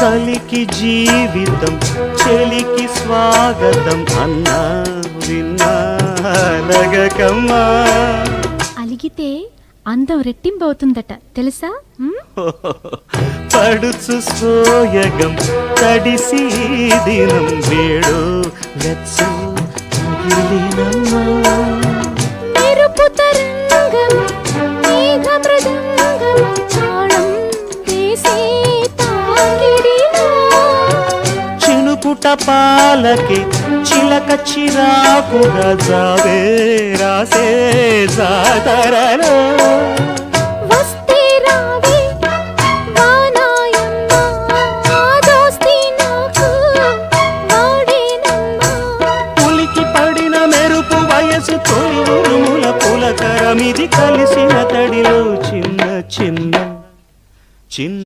చలికి జీవితం చెలికి స్వాగతం అన్నా విన్నా అలగకమ్మా. అలిగితే అందం రెట్టింపవుతుందట తెలుసా? పడుచు సోయగం తడిసి దినం వేడు వెచ్చు తగిలినమ్మా. మెరుపు తరంగం మేఘ మృదంగం తాళం వేసే తాకిడిలో చినుకుట పాలకి చిలక చిరాకుగా జావే రాసే జాతరలో వస్తే రావే వానాయమ్మ దోస్తి నాకు వాడేనమ్మా. పులికి పడిన మెరుపు వయసు తొలి ఉరుముల పులకరమిది కలిసిన తడిలో చిన్న చిన్న చిన్న